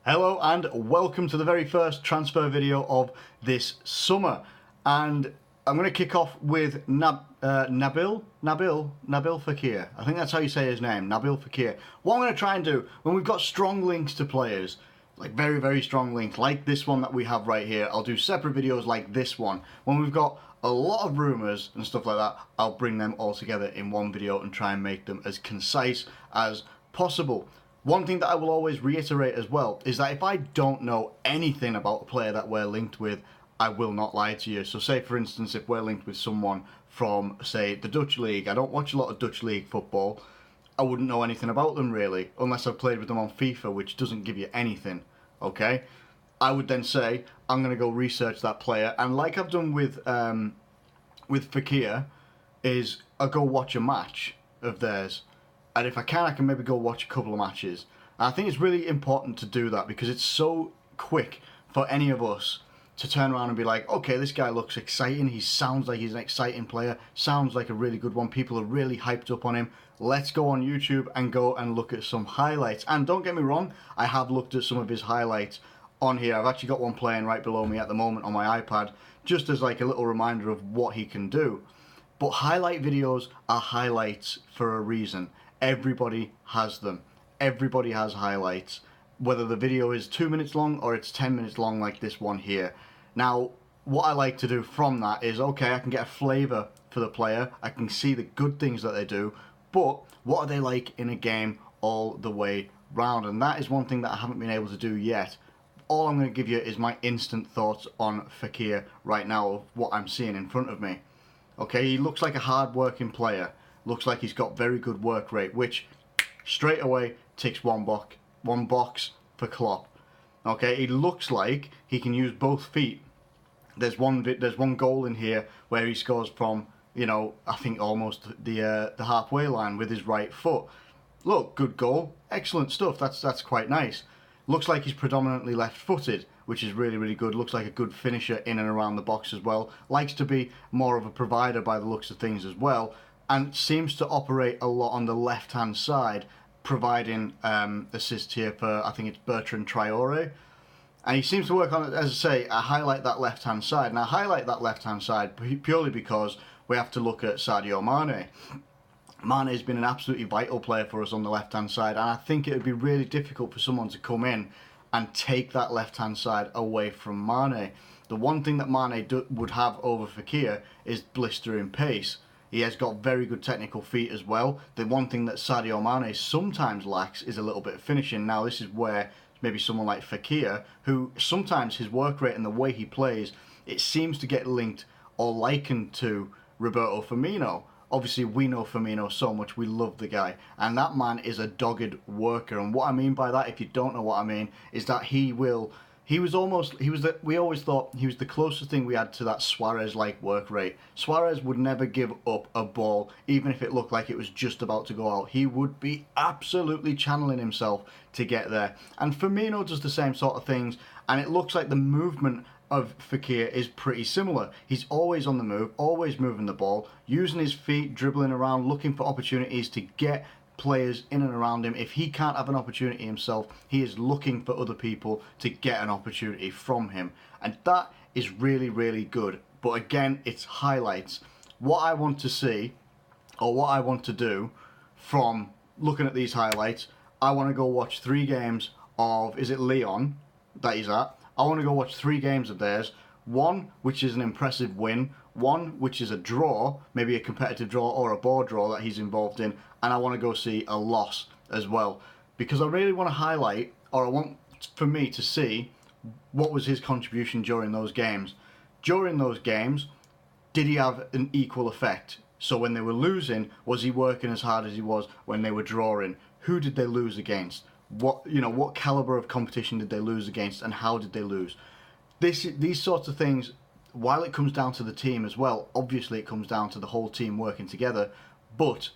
Hello and welcome to the very first transfer video of this summer, and I'm going to kick off with Nabil Fekir. I think that's how you say his name, Nabil Fekir. What I'm going to try and do when we've got strong links to players, like very strong links, like this one that we have right here, I'll do separate videos like this one. When we've got a lot of rumours and stuff like that, I'll bring them all together in one video and try and make them as concise as possible. One thing that I will always reiterate as well is that if I don't know anything about a player that we're linked with, I will not lie to you. So say for instance, if we're linked with someone from, say, the Dutch League, I don't watch a lot of Dutch League football, I wouldn't know anything about them really, unless I've played with them on FIFA, which doesn't give you anything, okay? I would then say, I'm going to go research that player, and like I've done with Fekir, is I'll go watch a match of theirs. And if I can maybe go watch a couple of matches. And I think it's really important to do that because it's so quick for any of us to turn around and be like, okay, this guy looks exciting. He sounds like he's an exciting player. Sounds like a really good one. People are really hyped up on him. Let's go on YouTube and go and look at some highlights. And don't get me wrong, I have looked at some of his highlights on here. I've actually got one playing right below me at the moment on my iPad, just as like a little reminder of what he can do. But highlight videos are highlights for a reason. Everybody has them. Everybody has highlights, whether the video is 2 minutes long or it's 10 minutes long like this one here. Now, what I like to do from that is, okay, I can get a flavour for the player, I can see the good things that they do, but what are they like in a game all the way round? And that is one thing that I haven't been able to do yet. All I'm going to give you is my instant thoughts on Fekir right now, of what I'm seeing in front of me. Okay, he looks like a hard-working player. Looks like he's got very good work rate, which straight away ticks one box for Klopp. Okay, he looks like he can use both feet. There's one goal in here where he scores from, you know, I think almost the halfway line with his right foot. Look, good goal, excellent stuff. That's quite nice. Looks like he's predominantly left-footed, which is really good. Looks like a good finisher in and around the box as well. Likes to be more of a provider by the looks of things as well. And seems to operate a lot on the left-hand side, providing assists here for, I think it's Bertrand Traore. And he seems to work on, as I say, I highlight that left-hand side. And I highlight that left-hand side purely because we have to look at Sadio Mane. Mane has been an absolutely vital player for us on the left-hand side, and I think it would be really difficult for someone to come in and take that left-hand side away from Mane. The one thing that Mane would have over Fekir is blistering pace. He has got very good technical feet as well. The one thing that Sadio Mane sometimes lacks is a little bit of finishing. Now, this is where maybe someone like Fekir, who sometimes his work rate and the way he plays, it seems to get linked or likened to Roberto Firmino. Obviously, we know Firmino so much, we love the guy. And that man is a dogged worker. And what I mean by that, if you don't know what I mean, is that we always thought he was the closest thing we had to that Suarez-like work rate. Suarez would never give up a ball, even if it looked like it was just about to go out. He would be absolutely channeling himself to get there. And Firmino does the same sort of things, and it looks like the movement of Fekir is pretty similar. He's always on the move, always moving the ball, using his feet, dribbling around, looking for opportunities to get players in and around him. If he can't have an opportunity himself, he is looking for other people to get an opportunity from him. And that is really good. But again, it's highlights. What I want to see, or what I want to do from looking at these highlights, I want to go watch 3 games of, is it Lyon that he's at? I want to go watch 3 games of theirs. One, which is an impressive win. One, which is a draw, maybe a competitive draw or a ball draw that he's involved in. And I want to go see a loss as well. Because I really want to highlight, or I want for me to see, what was his contribution during those games. During those games, did he have an equal effect? So when they were losing, was he working as hard as he was when they were drawing? Who did they lose against? What caliber of competition did they lose against, and how did they lose? These sorts of things, while it comes down to the team as well, obviously it comes down to the whole team working together, but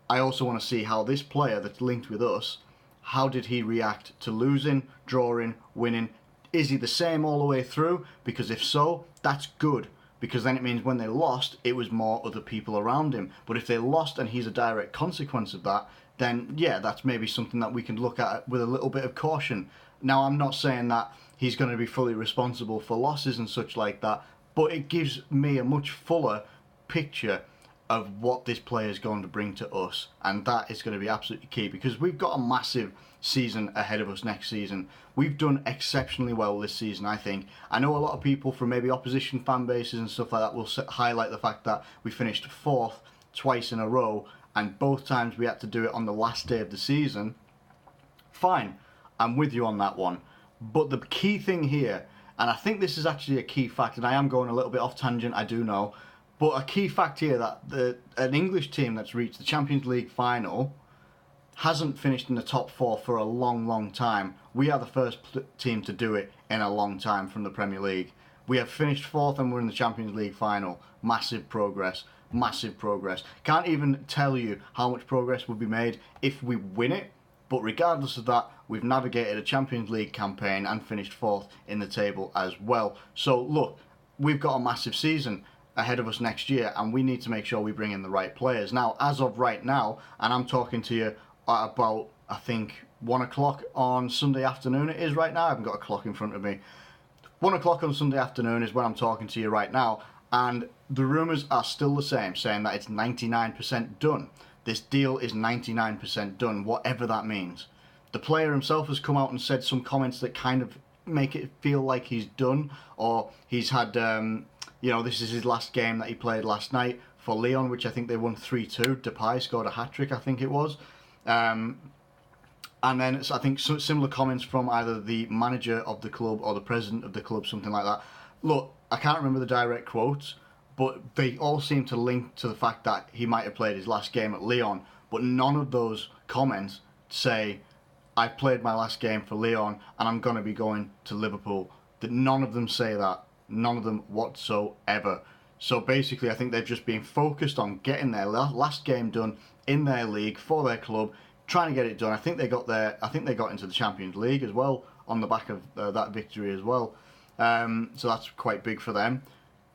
I also want to see how this player that's linked with us, how did he react to losing, drawing, winning? Is he the same all the way through? Because if so, that's good. Because then it means when they lost, it was more other people around him. But if they lost and he's a direct consequence of that, then yeah, that's maybe something that we can look at with a little bit of caution. Now, I'm not saying that he's going to be fully responsible for losses and such like that, but it gives me a much fuller picture of what this player is going to bring to us, and that is going to be absolutely key because we've got a massive season ahead of us next season. We've done exceptionally well this season, I think. I know a lot of people from maybe opposition fan bases and stuff like that will highlight the fact that we finished fourth twice in a row, and both times we had to do it on the last day of the season. Fine, I'm with you on that one. But the key thing here, and I think this is actually a key fact, and I am going a little bit off tangent, I do know, but a key fact here that an English team that's reached the Champions League final hasn't finished in the top four for a long, long time. We are the first team to do it in a long time from the Premier League. We have finished fourth and we're in the Champions League final. Massive progress. Massive progress. Can't even tell you how much progress would be made if we win it. But regardless of that, we've navigated a Champions League campaign and finished fourth in the table as well. So look, we've got a massive season ahead of us next year, and we need to make sure we bring in the right players. Now, as of right now, and I'm talking to you at about, I think, 1 o'clock on Sunday afternoon it is right now. I haven't got a clock in front of me. 1 o'clock on Sunday afternoon is when I'm talking to you right now, and the rumours are still the same, saying that it's 99% done. This deal is 99% done, whatever that means. The player himself has come out and said some comments that kind of make it feel like he's done, or he's had, this is his last game that he played last night for Lyon, which I think they won 3-2. Depay scored a hat-trick, I think it was. And then I think similar comments from either the manager of the club or the president of the club, something like that. Look, I can't remember the direct quotes, but they all seem to link to the fact that he might have played his last game at Lyon, but none of those comments say, I've played my last game for Lyon and I'm going to be going to Liverpool. None of them say that. None of them whatsoever. So basically, I think they've just been focused on getting their last game done in their league for their club, trying to get it done. I think they got into the Champions League as well on the back of that victory as well. So that's quite big for them.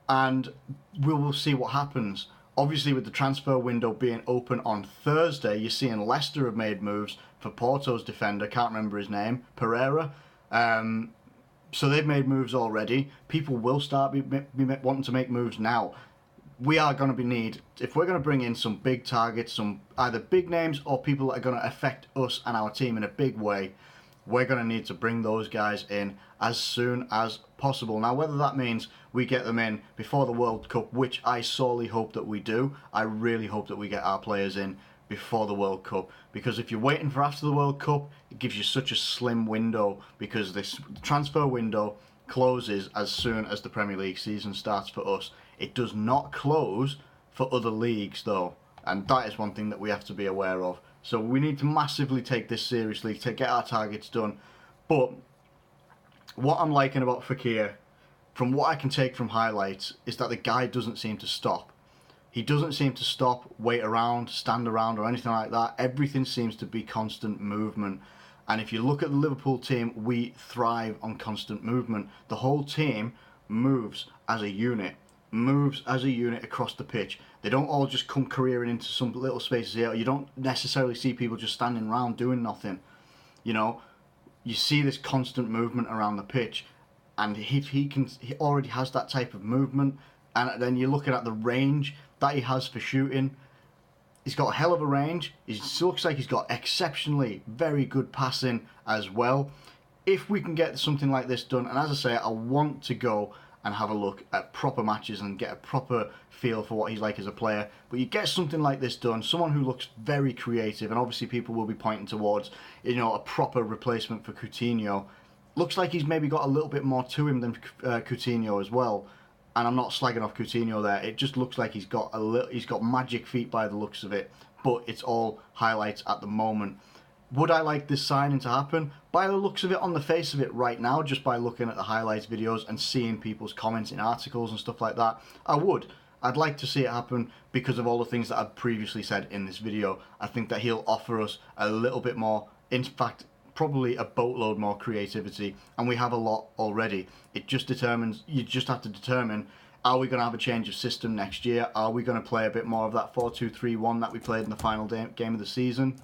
And we will see what happens. Obviously, with the transfer window being open on Thursday, you're seeing Leicester have made moves for Porto's defender, can't remember his name, Pereira. So they've made moves already. People will start be wanting to make moves now. We are going to if we're going to bring in some big targets, some either big names or people that are going to affect us and our team in a big way, we're going to need to bring those guys in as soon as possible. Now, whether that means we get them in before the World Cup, which I sorely hope that we do, I really hope that we get our players in before the World Cup, because if you're waiting for after the World Cup, it gives you such a slim window, because this transfer window closes as soon as the Premier League season starts for us. It does not close for other leagues though, and that is one thing that we have to be aware of. So we need to massively take this seriously to get our targets done. But what I'm liking about Fekir, from what I can take from highlights, is that the guy doesn't seem to stop. He doesn't seem to stop, wait around, stand around or anything like that. Everything seems to be constant movement. And if you look at the Liverpool team, we thrive on constant movement. The whole team moves as a unit. Across the pitch. They don't all just come careering into some little spaces here. You don't necessarily see people just standing around doing nothing. You see this constant movement around the pitch, and he already has that type of movement. And then you're looking at the range that he has for shooting. He's got a hell of a range. He looks like he's got exceptionally very good passing as well. If we can get something like this done, and as I say, I want to go and have a look at proper matches and get a proper feel for what he's like as a player. But you get something like this done, someone who looks very creative, and obviously people will be pointing towards, a proper replacement for Coutinho. Looks like he's maybe got a little bit more to him than Coutinho as well. And I'm not slagging off Coutinho there. It just looks like he's got magic feet by the looks of it. But it's all highlights at the moment. Would I like this signing to happen? By the looks of it, on the face of it right now, just by looking at the highlights videos and seeing people's comments in articles and stuff like that, I would. I'd like to see it happen because of all the things that I've previously said in this video. I think that he'll offer us a little bit more, in fact, probably a boatload more creativity, and we have a lot already. You just have to determine, are we going to have a change of system next year? Are we going to play a bit more of that 4-2-3-1 that we played in the final game of the season?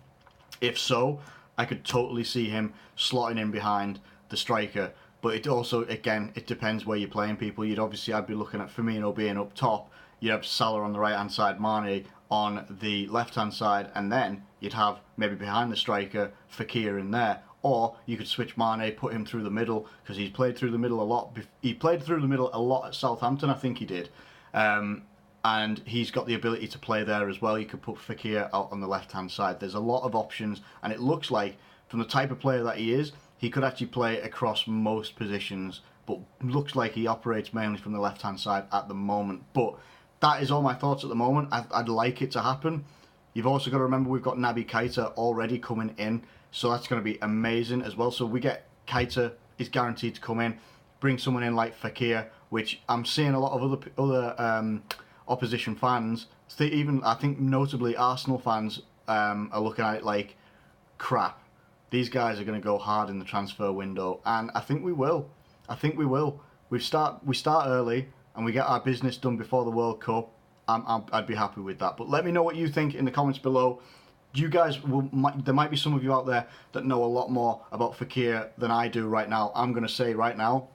If so, I could totally see him slotting in behind the striker. But it also, again, it depends where you're playing people. I'd be looking at Firmino being up top. You'd have Salah on the right hand side, Mane on the left hand side, and then you'd have maybe behind the striker Fekir in there. Or you could switch Mane, put him through the middle, because he's played through the middle a lot. He played through the middle a lot at Southampton, I think he did. And he's got the ability to play there as well. You could put Fekir out on the left hand side. There's a lot of options, and it looks like, from the type of player that he is, he could actually play across most positions, but looks like he operates mainly from the left hand side at the moment. But that is all my thoughts at the moment. I'd like it to happen. You've also got to remember we've got Naby Keita already coming in, so that's going to be amazing as well. So we get Keita is guaranteed to come in, bring someone in like Fekir, which I'm seeing a lot of other opposition fans, even I think notably Arsenal fans, are looking at it like, crap, these guys are going to go hard in the transfer window, and I think we will. We start early and we get our business done before the World Cup. I'd be happy with that. But let me know what you think in the comments below. You guys there might be some of you out there that know a lot more about Fekir than I do right now. I'm going to say right now,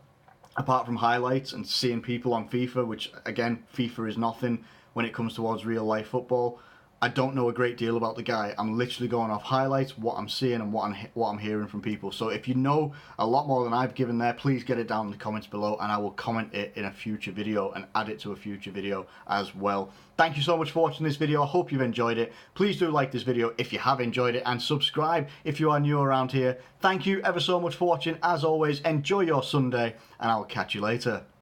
apart from highlights and seeing people on FIFA, which again, FIFA is nothing when it comes towards real life football, I don't know a great deal about the guy. I'm literally going off highlights, what I'm seeing and what I'm hearing from people. So if you know a lot more than I've given there, please get it down in the comments below, and I will comment it in a future video and add it to a future video as well. Thank you so much for watching this video. I hope you've enjoyed it. Please do like this video if you have enjoyed it, and subscribe if you are new around here. Thank you ever so much for watching. As always, enjoy your Sunday, and I'll catch you later.